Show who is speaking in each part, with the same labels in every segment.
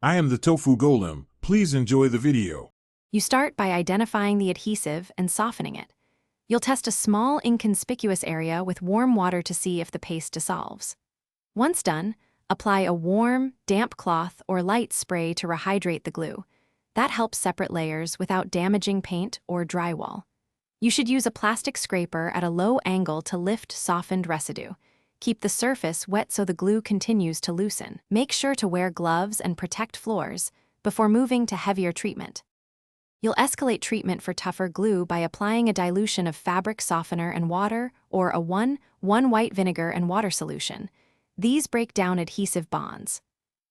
Speaker 1: I am the Tofu Golem. Please enjoy the video.
Speaker 2: You start by identifying the adhesive and softening it. You'll test a small, inconspicuous area with warm water to see if the paste dissolves. Once done, apply a warm, damp cloth or light spray to rehydrate the glue. That helps separate layers without damaging paint or drywall. You should use a plastic scraper at a low angle to lift softened residue. Keep the surface wet so the glue continues to loosen. Make sure to wear gloves and protect floors before moving to heavier treatment. You'll escalate treatment for tougher glue by applying a dilution of fabric softener and water or a 1 white vinegar and water solution. These break down adhesive bonds.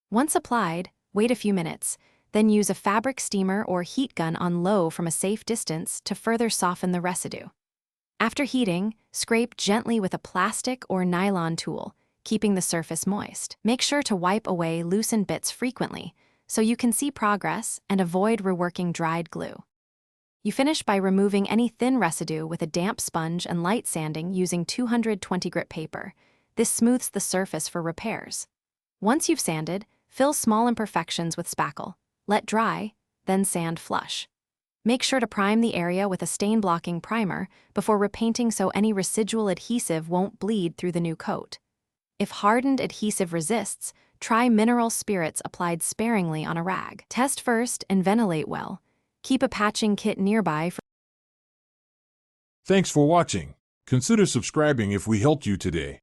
Speaker 2: Once applied, wait a few minutes, then use a fabric steamer or heat gun on low from a safe distance to further soften the residue. After heating, scrape gently with a plastic or nylon tool, keeping the surface moist. Make sure to wipe away loosened bits frequently so you can see progress and avoid reworking dried glue. You finish by removing any thin residue with a damp sponge and light sanding using 220 grit paper. This smooths the surface for repairs. Once you've sanded, fill small imperfections with spackle. Let dry, then sand flush. Make sure to prime the area with a stain-blocking primer before repainting so any residual adhesive won't bleed through the new coat. If hardened adhesive resists, try mineral spirits applied sparingly on a rag. Test first and ventilate well. Keep a patching kit nearby for.
Speaker 1: Thanks for watching. Consider subscribing if we helped you today.